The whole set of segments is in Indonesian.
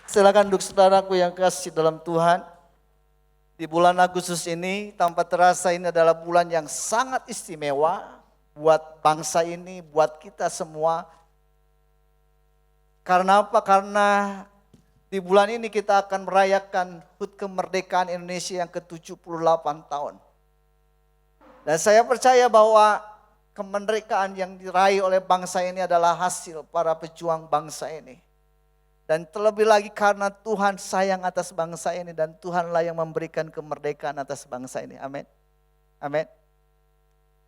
Silakan duduk saudaraku yang kasih dalam Tuhan. Di bulan Agustus ini tanpa terasa ini adalah bulan yang sangat istimewa buat bangsa ini, buat kita semua. Karena apa? Karena di bulan ini kita akan merayakan HUT kemerdekaan Indonesia yang ke-78 tahun. Dan saya percaya bahwa kemerdekaan yang diraih oleh bangsa ini adalah hasil para pejuang bangsa ini. Dan terlebih lagi karena Tuhan sayang atas bangsa ini dan Tuhanlah yang memberikan kemerdekaan atas bangsa ini. Amin. Amin.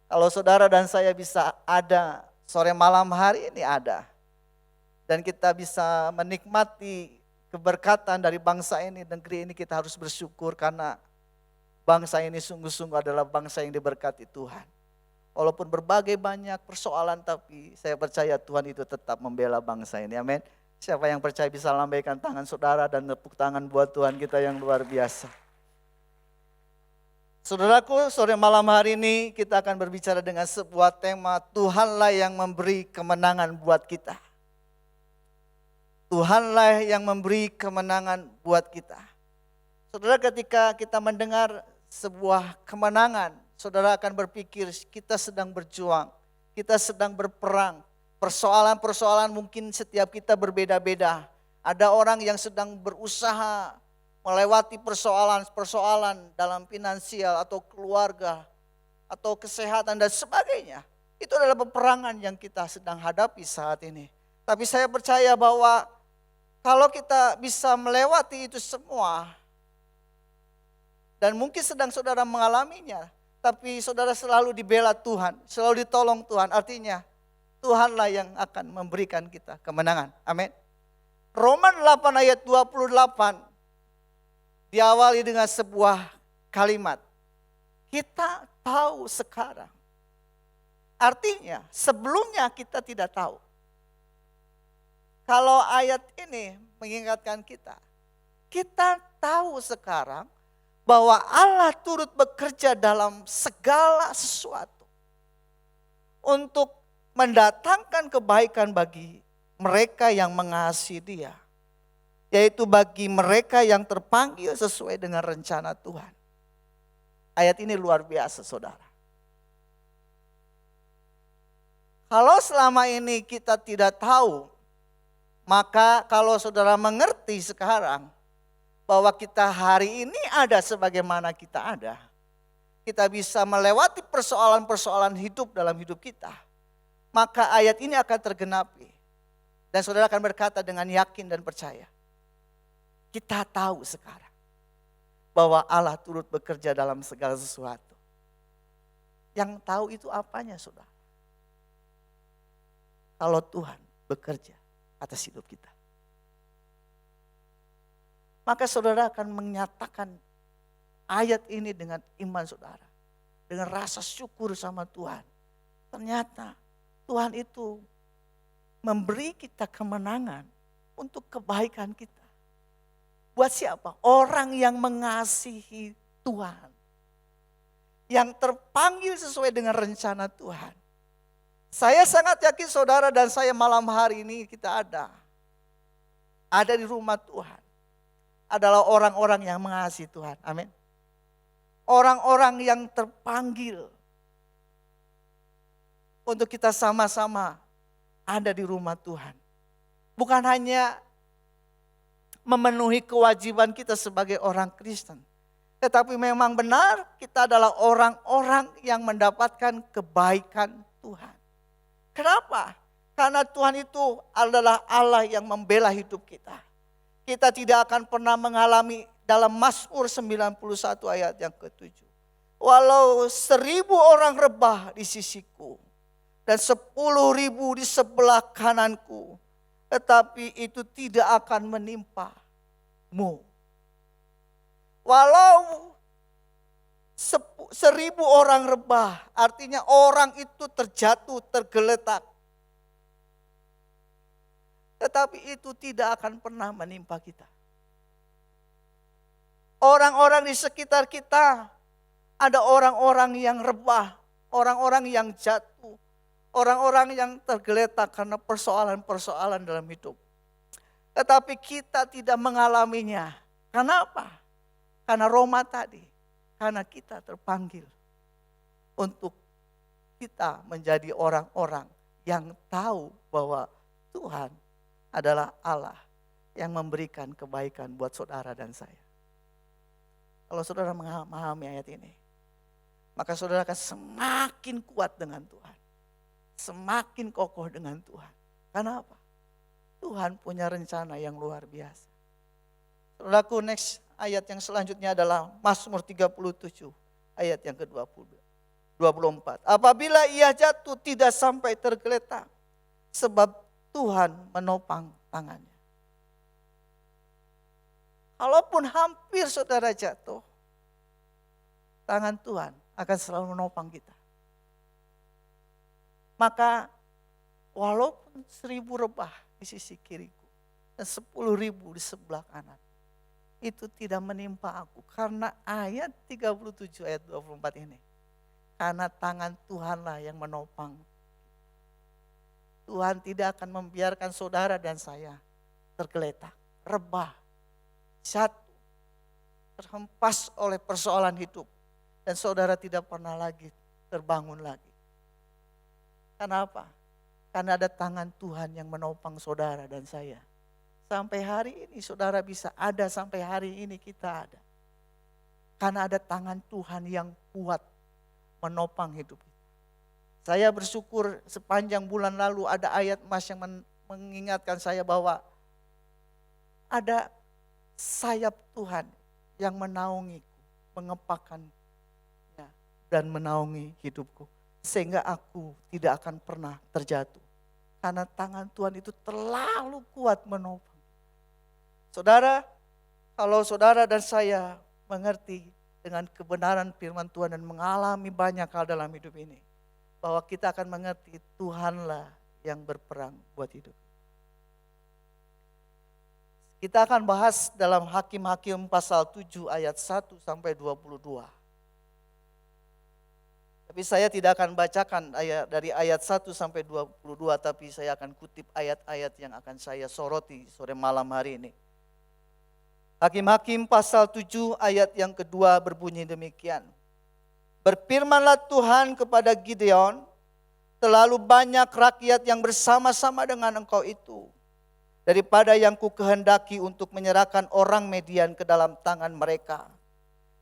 Kalau saudara dan saya bisa ada sore malam hari ini ada. Dan kita bisa menikmati keberkatan dari bangsa ini, negeri ini, kita harus bersyukur karena bangsa ini sungguh-sungguh adalah bangsa yang diberkati Tuhan. Walaupun berbagai banyak persoalan, tapi saya percaya Tuhan itu tetap membela bangsa ini. Amin. Siapa yang percaya bisa lambaikan tangan saudara dan tepuk tangan buat Tuhan kita yang luar biasa. Saudaraku, sore malam hari ini kita akan berbicara dengan sebuah tema, Tuhanlah yang memberi kemenangan buat kita. Tuhanlah yang memberi kemenangan buat kita. Saudara, ketika kita mendengar sebuah kemenangan, saudara akan berpikir kita sedang berjuang, kita sedang berperang. Persoalan-persoalan mungkin setiap kita berbeda-beda. Ada orang yang sedang berusaha melewati persoalan-persoalan dalam finansial atau keluarga atau kesehatan dan sebagainya. Itu adalah peperangan yang kita sedang hadapi saat ini. Tapi saya percaya bahwa kalau kita bisa melewati itu semua, dan mungkin sedang saudara mengalaminya, tapi saudara selalu dibela Tuhan, selalu ditolong Tuhan, artinya Tuhanlah yang akan memberikan kita kemenangan. Amin. Roma 8 ayat 28 diawali dengan sebuah kalimat. Kita tahu sekarang. Artinya sebelumnya kita tidak tahu. Kalau ayat ini mengingatkan kita tahu sekarang bahwa Allah turut bekerja dalam segala sesuatu untuk mendatangkan kebaikan bagi mereka yang mengasihi Dia, yaitu bagi mereka yang terpanggil sesuai dengan rencana Tuhan. Ayat ini luar biasa, saudara. Kalau selama ini kita tidak tahu, maka kalau saudara mengerti sekarang bahwa kita hari ini ada sebagaimana kita ada, kita bisa melewati persoalan-persoalan hidup dalam hidup kita, maka ayat ini akan tergenapi. Dan saudara akan berkata dengan yakin dan percaya, kita tahu sekarang bahwa Allah turut bekerja dalam segala sesuatu. Yang tahu itu apanya, saudara? Kalau Tuhan bekerja atas hidup kita, maka saudara akan menyatakan ayat ini dengan iman saudara, dengan rasa syukur sama Tuhan. Ternyata Tuhan itu memberi kita kemenangan untuk kebaikan kita. Buat siapa? Orang yang mengasihi Tuhan, yang terpanggil sesuai dengan rencana Tuhan. Saya sangat yakin saudara dan saya malam hari ini kita ada di rumah Tuhan, adalah orang-orang yang mengasihi Tuhan. Amin. Orang-orang yang terpanggil untuk kita sama-sama ada di rumah Tuhan. Bukan hanya memenuhi kewajiban kita sebagai orang Kristen, tetapi memang benar kita adalah orang-orang yang mendapatkan kebaikan Tuhan. Kenapa? Karena Tuhan itu adalah Allah yang membela hidup kita. Kita tidak akan pernah mengalami dalam Mazmur 91 ayat yang ke-7. Walau 1.000 orang rebah di sisiku dan 10.000 di sebelah kananku, tetapi itu tidak akan menimpamu. Walau 1.000 orang rebah, artinya orang itu terjatuh, tergeletak, tetapi itu tidak akan pernah menimpa kita. Orang-orang di sekitar kita, ada orang-orang yang rebah, orang-orang yang jatuh, orang-orang yang tergeletak karena persoalan-persoalan dalam hidup. Tetapi kita tidak mengalaminya. Kenapa? Karena Roma tadi. Karena kita terpanggil untuk kita menjadi orang-orang yang tahu bahwa Tuhan adalah Allah yang memberikan kebaikan buat saudara dan saya. Kalau saudara memahami ayat ini, maka saudara akan semakin kuat dengan Tuhan. Semakin kokoh dengan Tuhan. Karena apa? Tuhan punya rencana yang luar biasa. Saudaraku, next ayat yang selanjutnya adalah Mazmur 37 ayat yang ke-24. Apabila ia jatuh tidak sampai tergeletak, sebab Tuhan menopang tangannya. Kalaupun hampir saudara jatuh, tangan Tuhan akan selalu menopang kita. Maka walaupun 1000 rebah di sisi kiriku dan 10.000 di sebelah kanan, itu tidak menimpa aku. Karena ayat 37 ayat 24 ini. Karena tangan Tuhanlah yang menopang. Tuhan tidak akan membiarkan saudara dan saya tergeletak, rebah, jatuh, terhempas oleh persoalan hidup. Dan saudara tidak pernah lagi terbangun lagi. Kenapa? Karena ada tangan Tuhan yang menopang saudara dan saya. Sampai hari ini saudara bisa ada, sampai hari ini kita ada. Karena ada tangan Tuhan yang kuat menopang hidup kita. Saya bersyukur sepanjang bulan lalu ada ayat emas yang mengingatkan saya bahwa ada sayap Tuhan yang menaungiku, mengepakkan dan menaungi hidupku. Sehingga aku tidak akan pernah terjatuh. Karena tangan Tuhan itu terlalu kuat menopang. Saudara, kalau saudara dan saya mengerti dengan kebenaran firman Tuhan dan mengalami banyak hal dalam hidup ini. Bahwa kita akan mengerti Tuhanlah yang berperang buat hidup. Kita akan bahas dalam Hakim-Hakim pasal 7 ayat 1 sampai 22. Tapi saya tidak akan bacakan dari ayat 1 sampai 22, tapi saya akan kutip ayat-ayat yang akan saya soroti sore malam hari ini. Hakim-Hakim pasal 7 ayat yang kedua berbunyi demikian. Berfirmanlah Tuhan kepada Gideon, terlalu banyak rakyat yang bersama-sama dengan engkau itu, daripada yang ku kehendaki untuk menyerahkan orang Median ke dalam tangan mereka.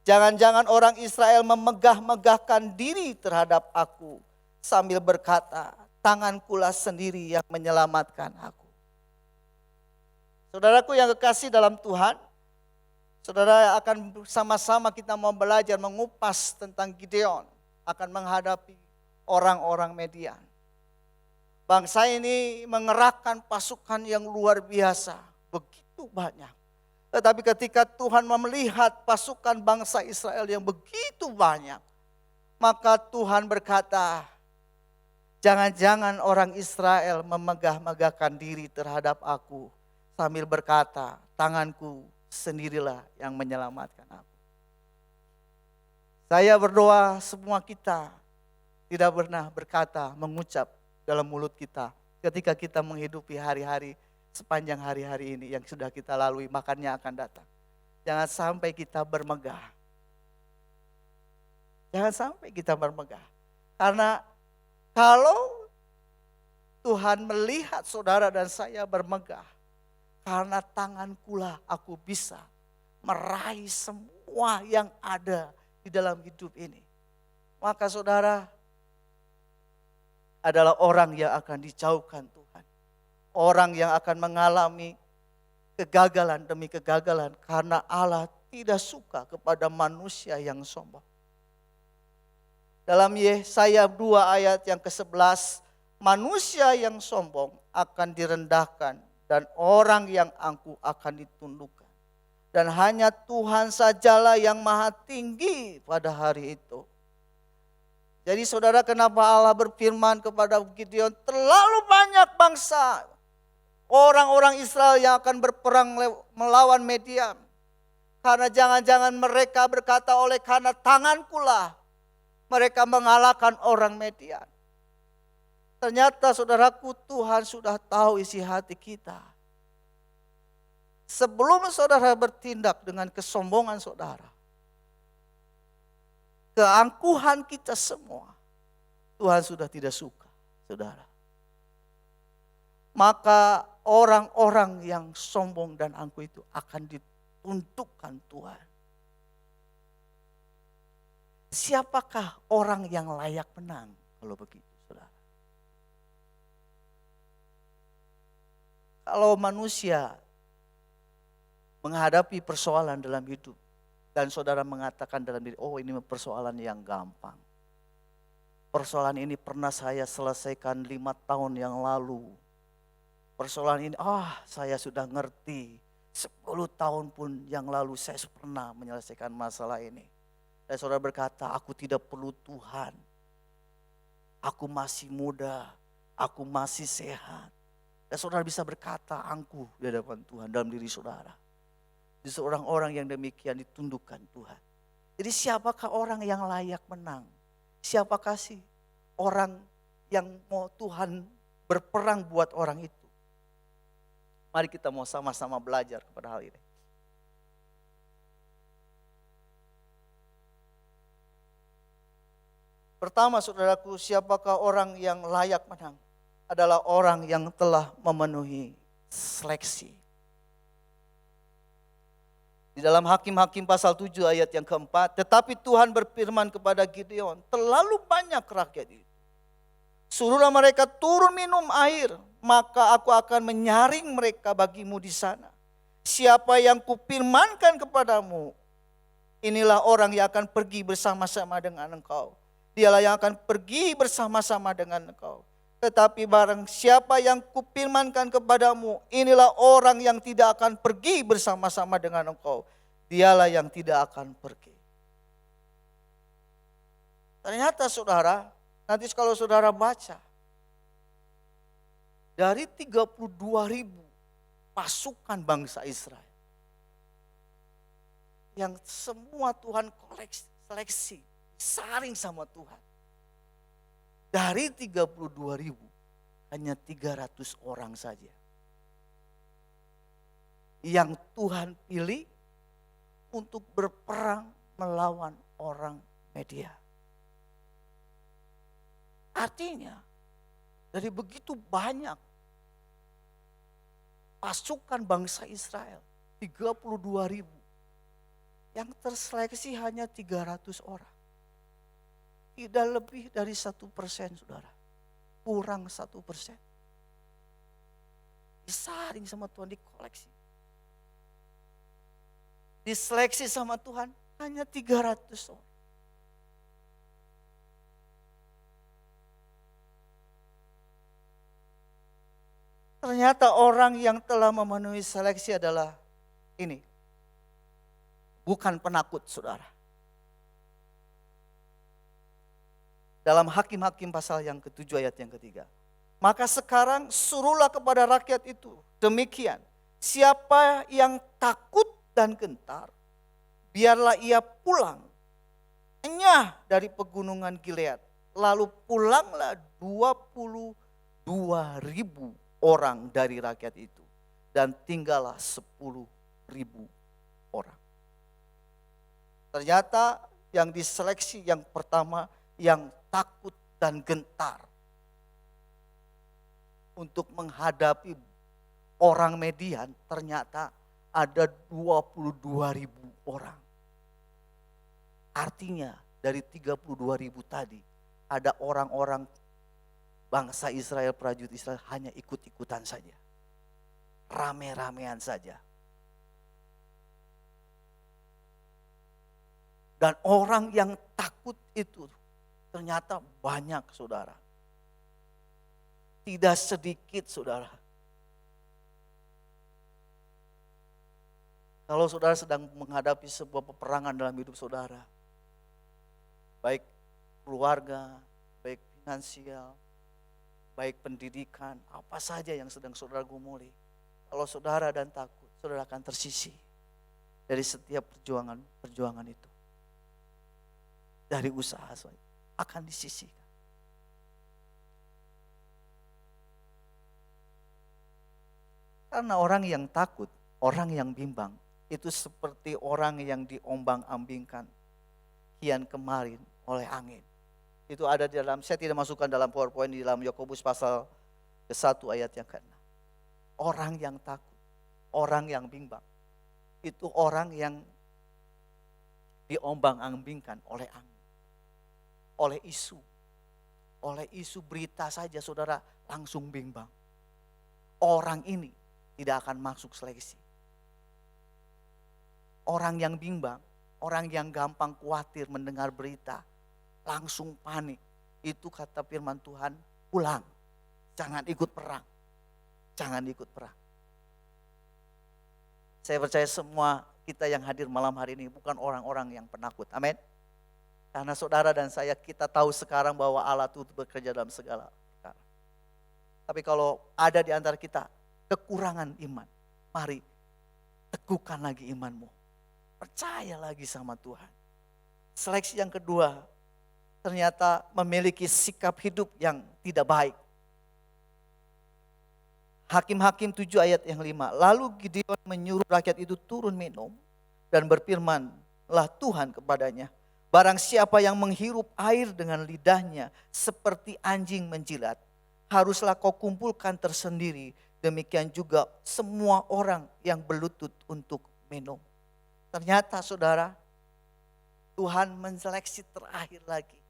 Jangan-jangan orang Israel memegah-megahkan diri terhadap aku sambil berkata, tangankulah sendiri yang menyelamatkan aku. Saudaraku yang kekasih dalam Tuhan, saudara akan sama-sama kita mau belajar mengupas tentang Gideon akan menghadapi orang-orang Median. Bangsa ini mengerahkan pasukan yang luar biasa, begitu banyak. Tetapi ketika Tuhan melihat pasukan bangsa Israel yang begitu banyak, maka Tuhan berkata, jangan-jangan orang Israel memegah-megahkan diri terhadap aku sambil berkata, tanganku sendirilah yang menyelamatkan aku. Saya berdoa semua kita tidak pernah berkata, mengucap dalam mulut kita ketika kita menghidupi hari-hari sepanjang hari-hari ini yang sudah kita lalui, makannya akan datang. Jangan sampai kita bermegah. Jangan sampai kita bermegah. Karena kalau Tuhan melihat saudara dan saya bermegah, karena tangankulah aku bisa meraih semua yang ada di dalam hidup ini. Maka saudara adalah orang yang akan dijauhkan Tuhan. Orang yang akan mengalami kegagalan demi kegagalan karena Allah tidak suka kepada manusia yang sombong. Dalam Yesaya 2 ayat yang ke-11, manusia yang sombong akan direndahkan dan orang yang angkuh akan ditundukkan. Dan hanya Tuhan sajalah yang maha tinggi pada hari itu. Jadi saudara, kenapa Allah berfirman kepada Gideon, terlalu banyak bangsa, orang-orang Israel yang akan berperang melawan Median. Karena jangan-jangan mereka berkata, oleh karena tangankulah mereka mengalahkan orang Median. Ternyata saudaraku, Tuhan sudah tahu isi hati kita. sebelum saudara bertindak dengan kesombongan saudara, keangkuhan kita semua, Tuhan sudah tidak suka, saudara. Maka orang-orang yang sombong dan angkuh itu akan dituntutkan Tuhan. Siapakah orang yang layak menang kalau begitu, saudara? Kalau manusia menghadapi persoalan dalam hidup dan saudara mengatakan dalam diri, oh ini persoalan yang gampang. Persoalan ini pernah saya selesaikan 5 tahun yang lalu. Persoalan ini, saya sudah ngerti. 10 tahun pun yang lalu saya pernah menyelesaikan masalah ini. Dan saudara berkata, aku tidak perlu Tuhan. Aku masih muda, aku masih sehat. Dan saudara bisa berkata angkuh di hadapan Tuhan dalam diri saudara. Di seorang orang yang demikian ditundukkan Tuhan. Jadi siapakah orang yang layak menang? Siapakah sih orang yang mau Tuhan berperang buat orang itu? Mari kita mau sama-sama belajar kepada hal ini. Pertama saudaraku, siapakah orang yang layak menang? Adalah orang yang telah memenuhi seleksi. Di dalam Hakim-Hakim pasal 7 ayat yang keempat, tetapi Tuhan berfirman kepada Gideon, terlalu banyak rakyat itu. Suruhlah mereka turun minum air, maka aku akan menyaring mereka bagimu di sana. Siapa yang kupirmankan kepadamu, inilah orang yang akan pergi bersama-sama dengan engkau. Dialah yang akan pergi bersama-sama dengan engkau. Tetapi barang siapa yang kupirmankan kepadamu, inilah orang yang tidak akan pergi bersama-sama dengan engkau. Dialah yang tidak akan pergi. Ternyata saudara, nanti kalau saudara baca, dari 32.000 pasukan bangsa Israel, yang semua Tuhan seleksi, saring sama Tuhan. Dari 32.000 hanya 300 orang saja yang Tuhan pilih untuk berperang melawan orang Media. Artinya dari begitu banyak pasukan bangsa Israel, 32.000, yang terseleksi hanya 300 orang. Tidak lebih dari 1%, saudara. Kurang 1%. Disaring sama Tuhan, dikoleksi. Diseleksi sama Tuhan hanya 300 orang. Ternyata orang yang telah memenuhi seleksi adalah ini. Bukan penakut, saudara. Dalam Hakim-Hakim pasal yang ke-7 ayat yang ke-3. Maka sekarang suruhlah kepada rakyat itu demikian. Siapa yang takut dan gentar, biarlah ia pulang enyah dari pegunungan Gilead. Lalu pulanglah 22.000 orang dari rakyat itu. Dan tinggallah 10.000 orang. Ternyata yang diseleksi yang pertama, yang takut dan gentar untuk menghadapi orang Median, ternyata ada 22.000 orang. Artinya dari 32.000 tadi ada orang-orang bangsa Israel, prajurit Israel hanya ikut-ikutan saja. Rame-ramean saja. Dan orang yang takut itu ternyata banyak, saudara. Tidak sedikit, saudara. Kalau saudara sedang menghadapi sebuah peperangan dalam hidup saudara, baik keluarga, baik finansial, baik pendidikan, apa saja yang sedang saudara gumuli. Kalau saudara dan takut, saudara akan tersisih dari setiap perjuangan itu. Dari usaha saudara akan disisihkan. Karena orang yang takut, Orang yang bimbang itu seperti orang yang diombang-ambingkan kian kemarin oleh angin. Itu ada di dalam, saya tidak masukkan dalam PowerPoint, di dalam Yakobus pasal ke-1 ayat yang ke-6. Orang yang takut, orang yang bimbang, itu orang yang diombang-ambingkan oleh angin, oleh isu berita saja saudara langsung bimbang. Orang ini tidak akan masuk seleksi. Orang yang bimbang, orang yang gampang khawatir mendengar berita, langsung panik. Itu kata firman Tuhan, pulang. Jangan ikut perang. Jangan ikut perang. Saya percaya semua kita yang hadir malam hari ini bukan orang-orang yang penakut. Amin. Karena saudara dan saya kita tahu sekarang bahwa Allah itu bekerja dalam segala perkara. Tapi kalau ada di antara kita kekurangan iman, mari teguhkan lagi imanmu. Percaya lagi sama Tuhan. Seleksi yang kedua, ternyata memiliki sikap hidup yang tidak baik. Hakim-Hakim 7 ayat yang 5. Lalu Gideon menyuruh rakyat itu turun minum dan berfirmanlah Tuhan kepadanya, barang siapa yang menghirup air dengan lidahnya seperti anjing menjilat, haruslah kau kumpulkan tersendiri. Demikian juga semua orang yang berlutut untuk minum. Ternyata saudara, Tuhan menseleksi terakhir lagi.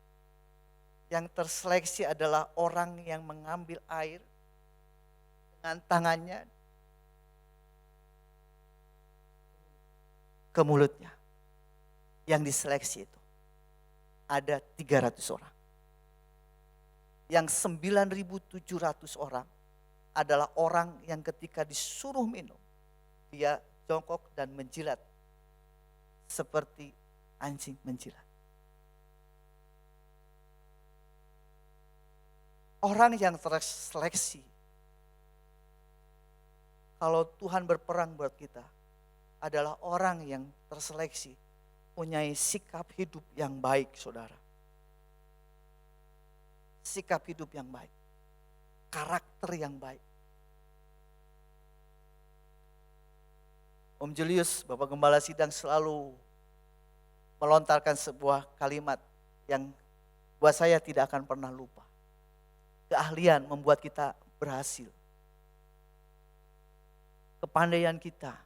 Yang terseleksi adalah orang yang mengambil air dengan tangannya ke mulutnya. Yang diseleksi itu ada 300 orang. Yang 9.700 orang adalah orang yang ketika disuruh minum, dia jongkok dan menjilat seperti anjing menjilat. Orang yang terseleksi, kalau Tuhan berperang buat kita, adalah orang yang terseleksi, punya sikap hidup yang baik, saudara. Sikap hidup yang baik, karakter yang baik. Om Julius, Bapak Gembala Sidang selalu melontarkan sebuah kalimat yang buat saya tidak akan pernah lupa. Keahlian membuat kita berhasil. Kepandaian kita,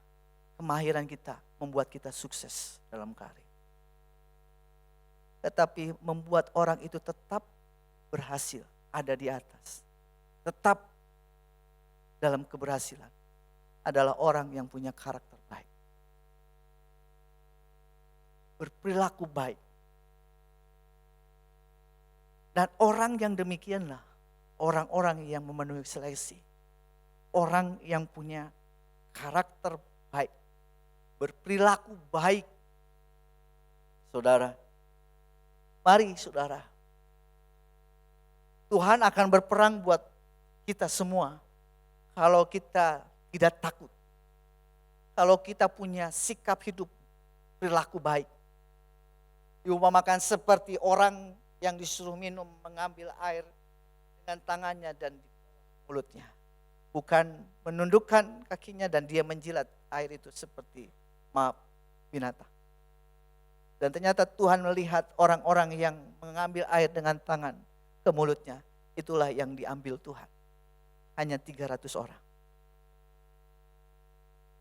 kemahiran kita membuat kita sukses dalam karir. Tetapi membuat orang itu tetap berhasil, ada di atas. Tetap dalam keberhasilan adalah orang yang punya karakter baik. Berperilaku baik. Dan orang yang demikianlah orang-orang yang memenuhi seleksi. Orang yang punya karakter baik. Berperilaku baik. Saudara, mari saudara. Tuhan akan berperang buat kita semua kalau kita tidak takut. Kalau kita punya sikap hidup perilaku baik. Diumpamakan seperti orang yang disuruh minum mengambil air dengan tangannya dan mulutnya. Bukan menundukkan kakinya dan dia menjilat air itu seperti binatang. Dan ternyata Tuhan melihat orang-orang yang mengambil air dengan tangan ke mulutnya. Itulah yang diambil Tuhan. Hanya 300 orang.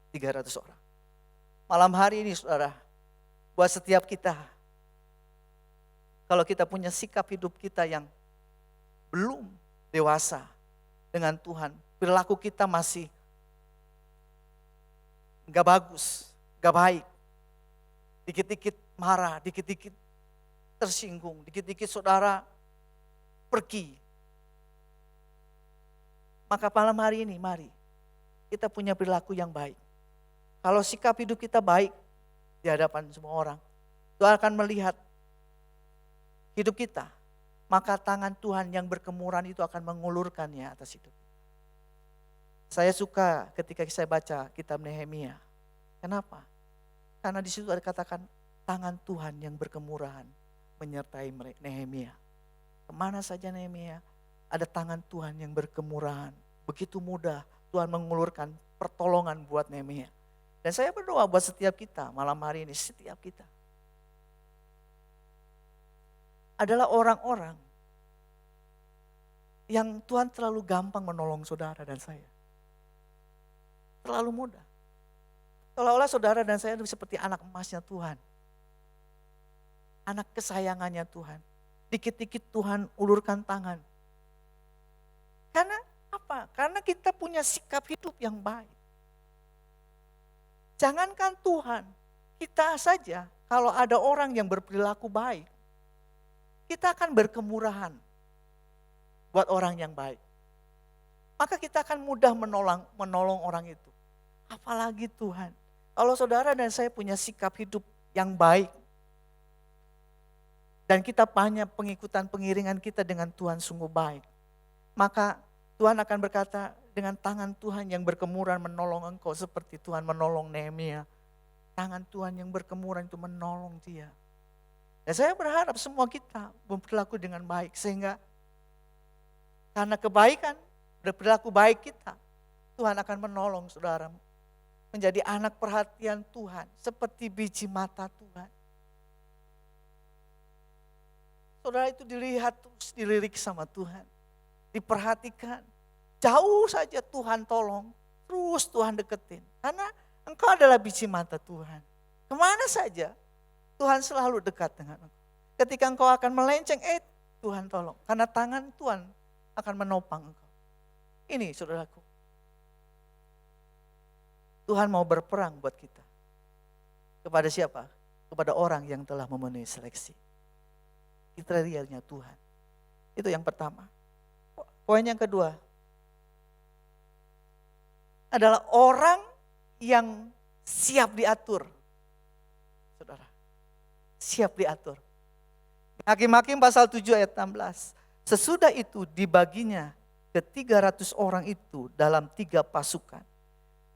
300 orang. Malam hari ini saudara, buat setiap kita, kalau kita punya sikap hidup kita yang belum dewasa dengan Tuhan, perilaku kita masih gak bagus, gak baik. Dikit-dikit marah, dikit-dikit tersinggung, dikit-dikit saudara pergi. Maka malam hari ini mari kita punya perilaku yang baik. Kalau sikap hidup kita baik di hadapan semua orang, Tuhan akan melihat hidup kita. Maka tangan Tuhan yang berkemuran itu akan mengulurkannya atas hidup. Saya suka ketika saya baca kitab Nehemia. Kenapa? Karena di situ ada katakan tangan Tuhan yang berkemurahan menyertai Nehemia. Kemana saja Nehemia, ada tangan Tuhan yang berkemurahan. Begitu mudah Tuhan mengulurkan pertolongan buat Nehemia. Dan saya berdoa buat setiap kita malam hari ini, setiap kita. Adalah orang-orang yang Tuhan terlalu gampang menolong saudara dan saya. Terlalu mudah. Seolah-olah saudara dan saya itu seperti anak emasnya Tuhan. Anak kesayangannya Tuhan. Dikit-dikit Tuhan ulurkan tangan. Karena apa? Karena kita punya sikap hidup yang baik. Jangankan Tuhan, kita saja kalau ada orang yang berperilaku baik, kita akan berkemurahan buat orang yang baik. Maka kita akan mudah menolong orang itu. Apalagi Tuhan. Kalau saudara dan saya punya sikap hidup yang baik, dan kita banyak pengikutan pengiringan kita dengan Tuhan sungguh baik, maka Tuhan akan berkata, dengan tangan Tuhan yang berkemurahan menolong engkau seperti Tuhan menolong Nehemia. Tangan Tuhan yang berkemurahan itu menolong dia. Dan saya berharap semua kita berperilaku dengan baik, sehingga karena kebaikan, berperilaku baik kita, Tuhan akan menolong saudara menjadi anak perhatian Tuhan, seperti biji mata Tuhan. Saudara itu dilihat terus, dilirik sama Tuhan, diperhatikan. Jauh saja Tuhan tolong, terus Tuhan deketin. Karena engkau adalah biji mata Tuhan. Kemana saja Tuhan selalu dekat dengan engkau. Ketika engkau akan melenceng, Tuhan tolong. Karena tangan Tuhan akan menopang engkau. Ini saudaraku. Tuhan mau berperang buat kita. Kepada siapa? Kepada orang yang telah memenuhi seleksi. Kriterianya Tuhan. Itu yang pertama. Poin yang kedua adalah orang yang siap diatur. Saudara, siap diatur. Hakim-Hakim pasal 7 ayat 16. Sesudah itu dibaginya ke 300 orang itu dalam 3 pasukan.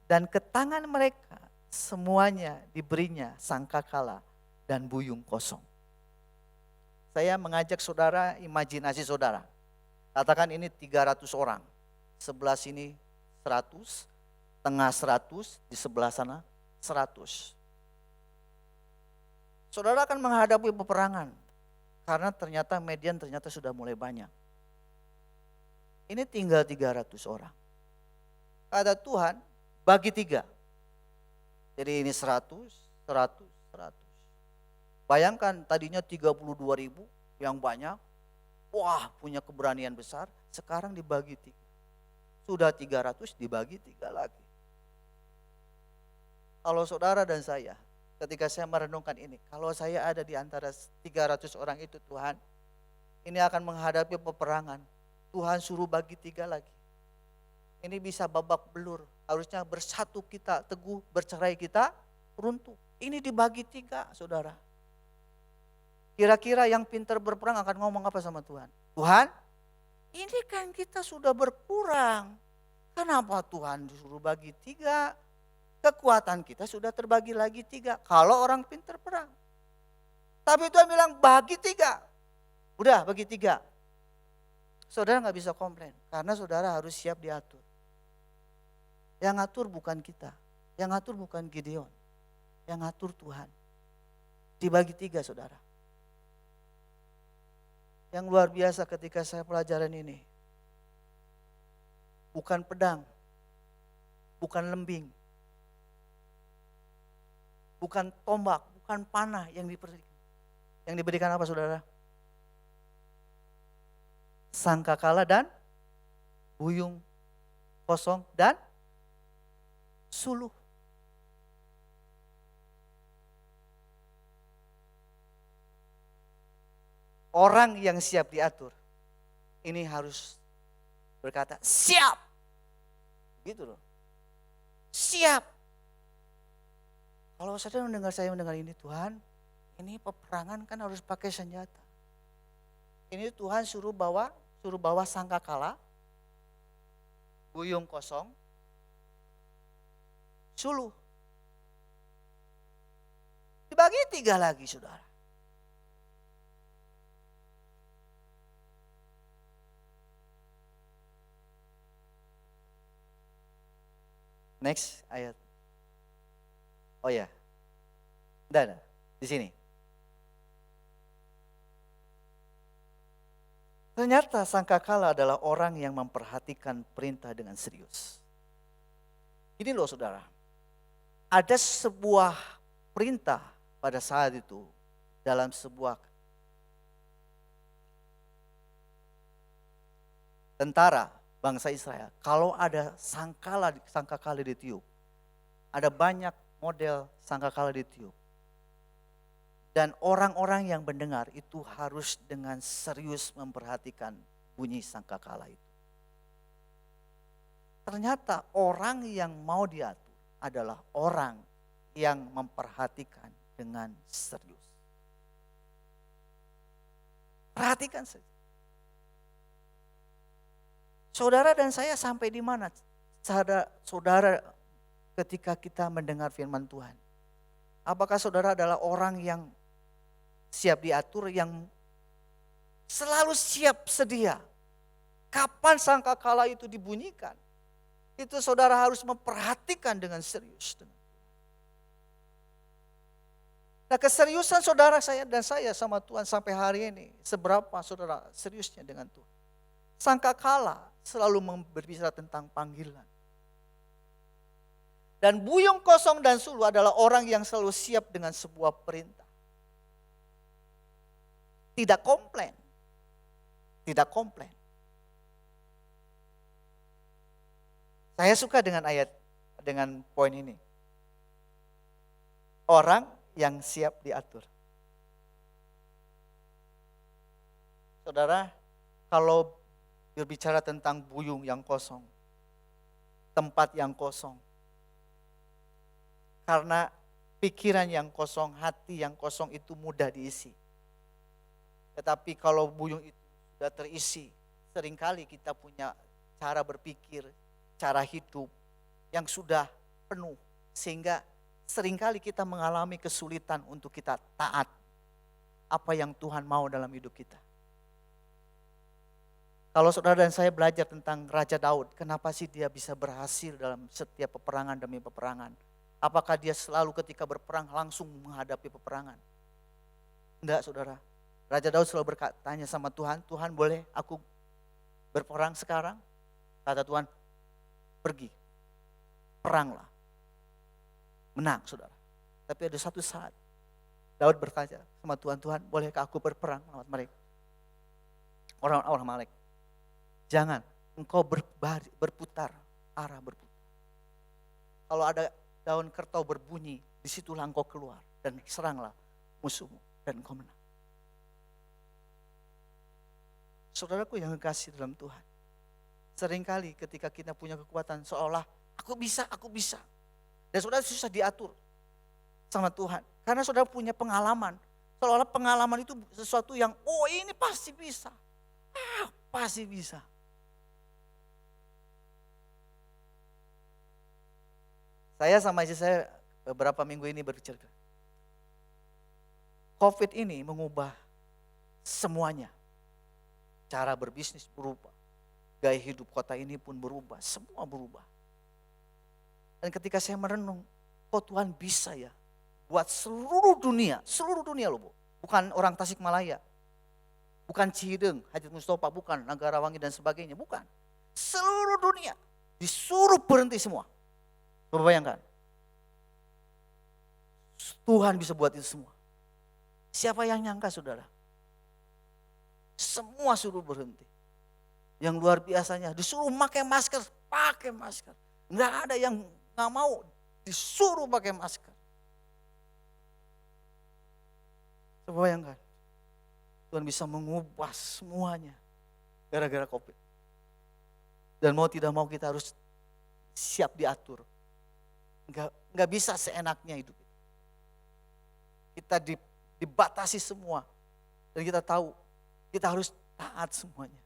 Dan ke tangan mereka semuanya diberinya sangkakala dan buyung kosong. Saya mengajak saudara, imajinasi saudara. Katakan ini 300 orang. Sebelah sini 100, tengah 100, di sebelah sana 100. Saudara akan menghadapi peperangan. Karena ternyata Median ternyata sudah mulai banyak. Ini tinggal 300 orang. Kata Tuhan, bagi 3. Jadi ini 100, 100, 100. Bayangkan tadinya 32.000 yang banyak. Wah, punya keberanian besar. Sekarang dibagi 3. Sudah 300 dibagi 3 lagi. Kalau saudara dan saya, ketika saya merenungkan ini, kalau saya ada di antara 300 orang itu Tuhan, ini akan menghadapi peperangan. Tuhan suruh bagi 3 lagi. Ini bisa babak belur. Harusnya bersatu kita teguh, bercerai kita runtuh. Ini dibagi 3 saudara. Kira-kira yang pintar berperang akan ngomong apa sama Tuhan? Tuhan, ini kan kita sudah berkurang. Kenapa Tuhan disuruh bagi 3? Kekuatan kita sudah terbagi lagi 3. Kalau orang pintar perang. Tapi Tuhan bilang bagi 3. Udah bagi 3. Saudara gak bisa komplain. Karena saudara harus siap diatur. Yang ngatur bukan kita. Yang ngatur bukan Gideon. Yang ngatur Tuhan. Dibagi 3 saudara. Yang luar biasa ketika saya pelajaran ini. Bukan pedang. Bukan lembing. Bukan tombak. Bukan panah yang diberikan. Yang diberikan apa saudara? Sangkakala dan buyung kosong dan suluh. Orang yang siap diatur, ini harus berkata, siap. Gitu loh. Siap. Kalau saya mendengar ini, Tuhan, ini peperangan kan harus pakai senjata. Ini Tuhan suruh bawa sangkakala, buyung kosong, suluh. Dibagi 3 lagi, saudara. Next ayat. Oh ya, dan di sini. Ternyata sangkakala adalah orang yang memperhatikan perintah dengan serius. Ini loh saudara, ada sebuah perintah pada saat itu dalam sebuah tentara bangsa Israel. Kalau ada sangkakala ditiup, ada banyak model sangkakala ditiup. Dan orang-orang yang mendengar itu harus dengan serius memperhatikan bunyi sangkakala itu. Ternyata orang yang mau diatur adalah orang yang memperhatikan dengan serius. Perhatikan saja. Saudara dan saya sampai di mana? Saudara ketika kita mendengar firman Tuhan. Apakah saudara adalah orang yang siap diatur, yang selalu siap sedia? Kapan sangkakala itu dibunyikan? Itu saudara harus memperhatikan dengan serius. Nah, keseriusan saudara dan saya sama Tuhan sampai hari ini, seberapa saudara seriusnya dengan Tuhan? Sangkakala selalu berbicara tentang panggilan. Dan Buyung Kosong dan Sulu adalah orang yang selalu siap dengan sebuah perintah. Tidak komplain. Tidak komplain. Saya suka dengan dengan poin ini. Orang yang siap diatur. Saudara, kalau berbicara tentang buyung yang kosong, tempat yang kosong, karena pikiran yang kosong, hati yang kosong itu mudah diisi. Tetapi kalau buyung itu sudah terisi, seringkali kita punya cara berpikir, cara hidup yang sudah penuh. Sehingga seringkali kita mengalami kesulitan untuk kita taat apa yang Tuhan mau dalam hidup kita. Kalau saudara dan saya belajar tentang Raja Daud, kenapa sih dia bisa berhasil dalam setiap peperangan demi peperangan? Apakah dia selalu ketika berperang langsung menghadapi peperangan? Enggak saudara. Raja Daud selalu bertanya sama Tuhan, Tuhan boleh aku berperang sekarang? Kata Tuhan, pergi, peranglah. Menang saudara. Tapi ada satu saat, Daud bertanya sama Tuhan, Tuhan bolehkah aku berperang melawan mereka? Orang-orang Amalek. Jangan, engkau berputar, arah berputar. Kalau ada daun kertau berbunyi, disitulah engkau keluar dan seranglah musuhmu dan engkau menang. Saudaraku yang kekasih dalam Tuhan, seringkali ketika kita punya kekuatan seolah aku bisa. Dan saudara susah diatur sama Tuhan. Karena saudara punya pengalaman. Seolah-olah pengalaman itu sesuatu yang, oh ini pasti bisa. Pasti bisa. Saya sama istri saya beberapa minggu ini bercerita. COVID ini mengubah semuanya. Cara berbisnis berubah. Gaya hidup kota ini pun berubah. Semua berubah. Dan ketika saya merenung, kok Tuhan bisa ya buat seluruh dunia loh Bu. Bukan orang Tasikmalaya, bukan Cihideng, Haji Mustafa, bukan Negarawangi dan sebagainya, bukan. Seluruh dunia disuruh berhenti semua. Coba bayangkan, Tuhan bisa buat itu semua. Siapa yang nyangka saudara? Semua suruh berhenti. Yang luar biasanya disuruh pakai masker. Nggak ada yang nggak mau, disuruh pakai masker. Coba bayangkan, Tuhan bisa mengubah semuanya gara-gara COVID. Dan mau tidak mau kita harus siap diatur. Nggak bisa seenaknya hidup. Kita dibatasi semua. Dan kita tahu kita harus taat semuanya.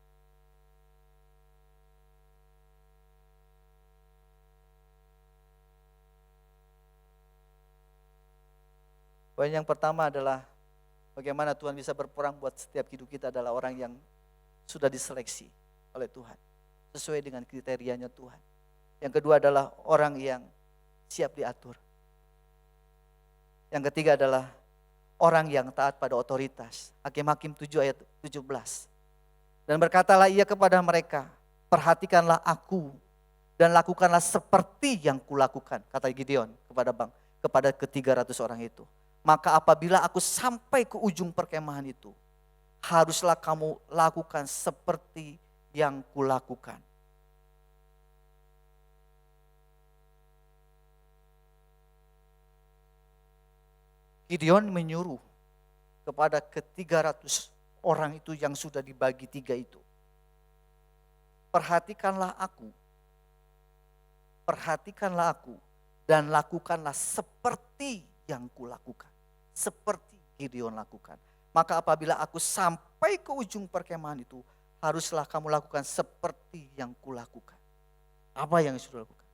Poin yang pertama adalah bagaimana Tuhan bisa berperang buat setiap hidup kita adalah orang yang sudah diseleksi oleh Tuhan. Sesuai dengan kriterianya Tuhan. Yang kedua adalah orang yang siap diatur. Yang ketiga adalah orang yang taat pada otoritas. Hakim-Hakim 7 ayat 17. Dan berkatalah ia kepada mereka, perhatikanlah aku dan lakukanlah seperti yang kulakukan, kata Gideon kepada ke-300 orang itu. Maka apabila aku sampai ke ujung perkemahan itu, haruslah kamu lakukan seperti yang kulakukan. Gideon menyuruh kepada ke-300 orang itu yang sudah dibagi 3 itu. Perhatikanlah aku dan lakukanlah seperti yang kulakukan. Seperti Gideon lakukan. Maka apabila aku sampai ke ujung perkemahan itu, haruslah kamu lakukan seperti yang kulakukan. Apa yang sudah lakukan?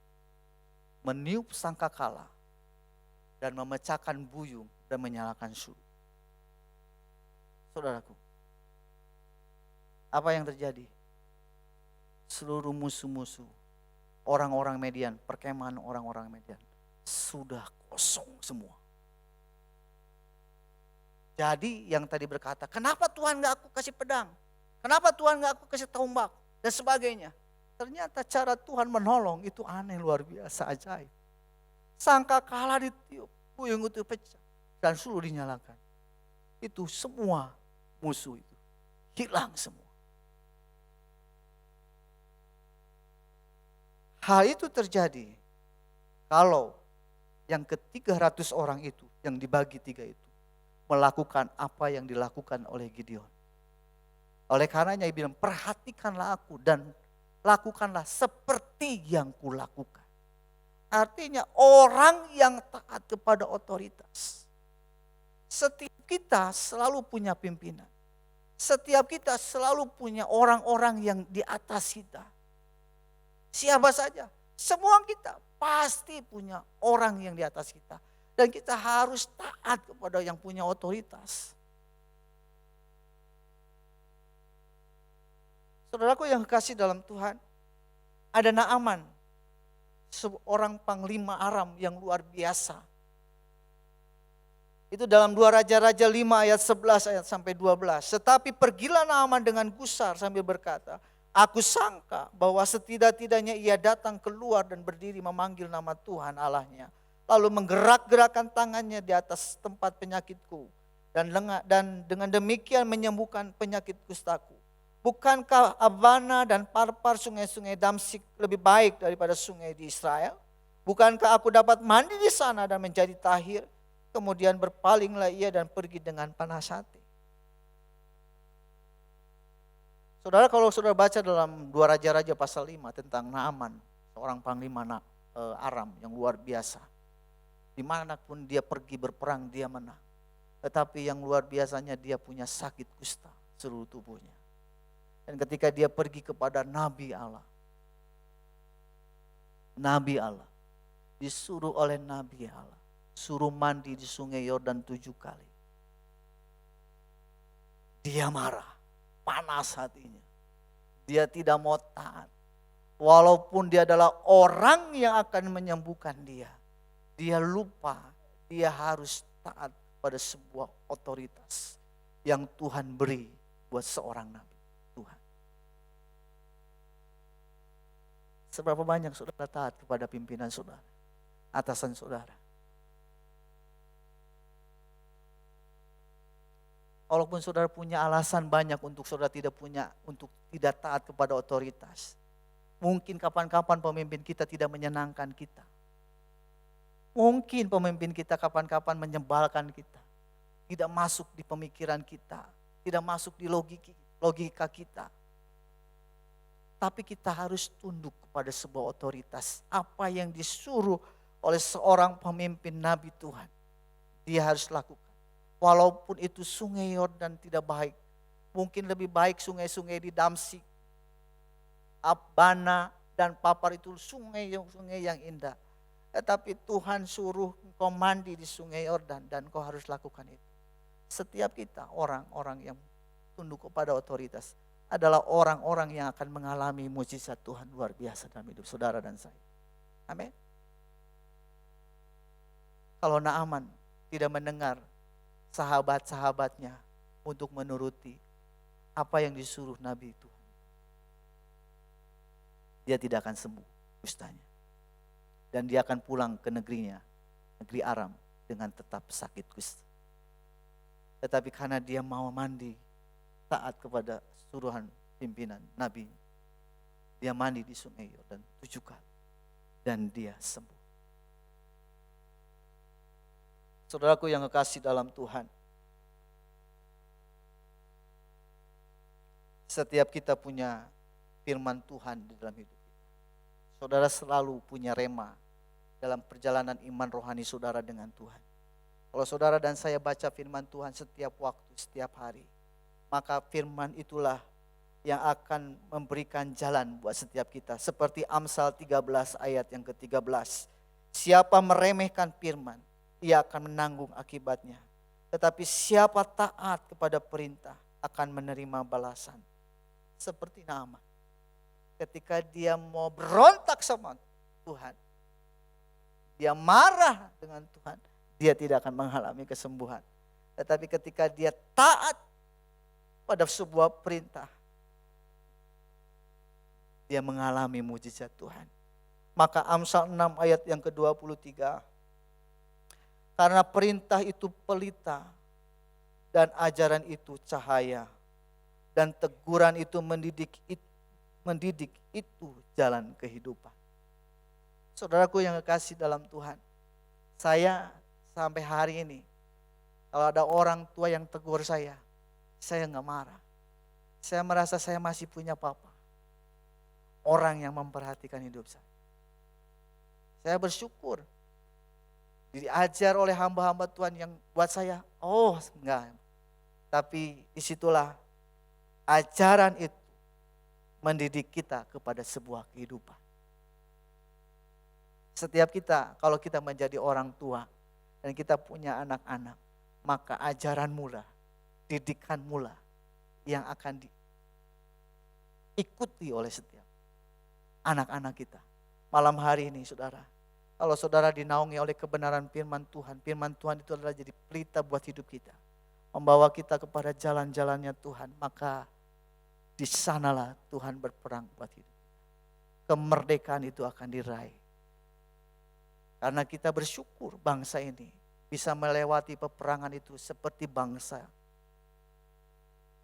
Meniup sangkakala dan memecahkan buyung dan menyalakan suri. Saudaraku, apa yang terjadi? Seluruh musuh-musuh, orang-orang Median, perkemahan orang-orang Median sudah kosong semua. Jadi yang tadi berkata, kenapa Tuhan gak aku kasih pedang? Kenapa Tuhan gak aku kasih tombak? Dan sebagainya. Ternyata cara Tuhan menolong itu aneh, luar biasa, ajaib. Sangkakala ditiup, buyung itu pecah dan suruh dinyalakan. Itu semua musuh itu hilang semua. Hal itu terjadi kalau yang ke-300 orang itu, yang dibagi 3 itu, melakukan apa yang dilakukan oleh Gideon. Oleh karenanya ia bilang, perhatikanlah aku dan lakukanlah seperti yang kulakukan. Artinya orang yang taat kepada otoritas. Setiap kita selalu punya pimpinan. Setiap kita selalu punya orang-orang yang di atas kita. Siapa saja, semua kita pasti punya orang yang di atas kita. Dan kita harus taat kepada yang punya otoritas. Saudaraku yang kekasih dalam Tuhan, ada Naaman, seorang panglima Aram yang luar biasa. Itu dalam 2 Raja-Raja 5 ayat 11 ayat sampai 12. Tetapi pergilah Naaman dengan gusar sambil berkata, aku sangka bahwa setidak-tidaknya ia datang keluar dan berdiri memanggil nama Tuhan Allahnya. Lalu menggerak-gerakkan tangannya di atas tempat penyakitku. Dan dengan demikian menyembuhkan penyakit kustaku. Bukankah Abana dan Parpar sungai-sungai Damsik lebih baik daripada sungai di Israel? Bukankah aku dapat mandi di sana dan menjadi tahir? Kemudian berpalinglah ia dan pergi dengan panas hati. Saudara, kalau saudara baca dalam 2 Raja-Raja pasal 5 tentang Naaman, seorang panglima Aram yang luar biasa. Dimanapun dia pergi berperang dia menang. Tetapi yang luar biasanya dia punya sakit kusta seluruh tubuhnya. Dan ketika dia pergi kepada Nabi Allah, disuruh oleh Nabi Allah, suruh mandi di sungai Yordan 7 kali. Dia marah, panas hatinya. Dia tidak mau taat. Walaupun dia adalah orang yang akan menyembuhkan dia. Dia lupa dia harus taat pada sebuah otoritas yang Tuhan beri buat seorang nabi Tuhan. Seberapa banyak saudara taat kepada pimpinan saudara, atasan saudara? Walaupun saudara punya alasan banyak untuk saudara untuk tidak taat kepada otoritas. Mungkin kapan-kapan pemimpin kita tidak menyenangkan kita. Mungkin pemimpin kita kapan-kapan menyebalkan kita. Tidak masuk di pemikiran kita. Tidak masuk di logika kita. Tapi kita harus tunduk kepada sebuah otoritas. Apa yang disuruh oleh seorang pemimpin Nabi Tuhan, dia harus lakukan. Walaupun itu sungai Yordan tidak baik. Mungkin lebih baik sungai-sungai di Damsik, Abana dan Papar itu sungai-sungai yang indah. Tetapi Tuhan suruh kau mandi di sungai Yordan dan kau harus lakukan itu. Setiap kita orang-orang yang tunduk kepada otoritas adalah orang-orang yang akan mengalami mujizat Tuhan luar biasa dalam hidup saudara dan saya. Amin. Kalau Naaman tidak mendengar sahabat-sahabatnya untuk menuruti apa yang disuruh Nabi itu, dia tidak akan sembuh kustanya. Dan dia akan pulang ke negerinya, negeri Aram, dengan tetap sakit kusta. Tetapi karena dia mau mandi, taat kepada suruhan pimpinan Nabi, dia mandi di sungai Yordan 7 kali. Dan dia sembuh. Saudaraku yang kekasih dalam Tuhan, setiap kita punya firman Tuhan di dalam hidup kita. Saudara selalu punya rema dalam perjalanan iman rohani saudara dengan Tuhan. Kalau saudara dan saya baca firman Tuhan setiap waktu, setiap hari, maka firman itulah yang akan memberikan jalan buat setiap kita. Seperti Amsal 13 ayat yang ke-13. Siapa meremehkan firman, ia akan menanggung akibatnya. Tetapi siapa taat kepada perintah akan menerima balasan. Seperti Naaman, ketika dia mau berontak sama Tuhan, dia marah dengan Tuhan, dia tidak akan mengalami kesembuhan. Tetapi ketika dia taat pada sebuah perintah, dia mengalami mujizat Tuhan. Maka Amsal 6 ayat yang ke-23, karena perintah itu pelita dan ajaran itu cahaya, dan teguran itu mendidik itu jalan kehidupan. Saudaraku yang kekasih dalam Tuhan, saya sampai hari ini, kalau ada orang tua yang tegur saya nggak marah. Saya merasa saya masih punya papa, orang yang memperhatikan hidup saya. Saya bersyukur diajar oleh hamba-hamba Tuhan yang buat saya, enggak. Tapi disitulah ajaran itu mendidik kita kepada sebuah kehidupan. Setiap kita, kalau kita menjadi orang tua dan kita punya anak-anak, maka ajaran mula, didikan mula yang akan diikuti oleh setiap anak-anak kita. Malam hari ini saudara, kalau saudara dinaungi oleh kebenaran firman Tuhan itu adalah jadi pelita buat hidup kita, membawa kita kepada jalan-jalannya Tuhan, maka di sanalah Tuhan berperang buat hidup. Kemerdekaan itu akan diraih. Karena kita bersyukur bangsa ini bisa melewati peperangan itu seperti bangsa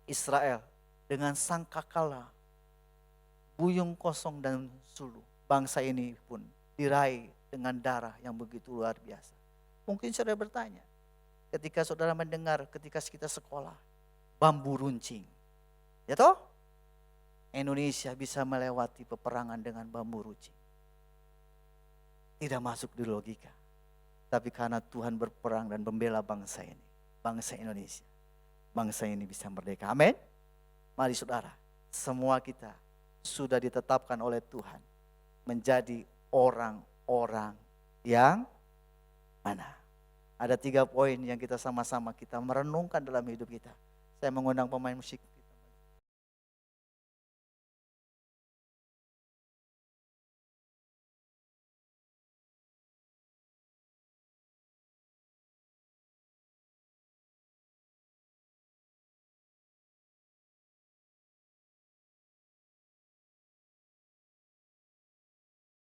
Israel dengan sangkakala, buyung kosong dan suluh. Bangsa ini pun diraih dengan darah yang begitu luar biasa. Mungkin saudara bertanya, ketika saudara mendengar ketika kita sekolah, bambu runcing, ya toh? Indonesia bisa melewati peperangan dengan bambu runcing. Tidak masuk di logika. Tapi karena Tuhan berperang dan membela bangsa ini, bangsa Indonesia, bangsa ini bisa merdeka. Amin. Mari saudara, semua kita sudah ditetapkan oleh Tuhan menjadi orang-orang yang mana? Ada 3 poin yang kita sama-sama kita merenungkan dalam hidup kita. Saya mengundang pemain musik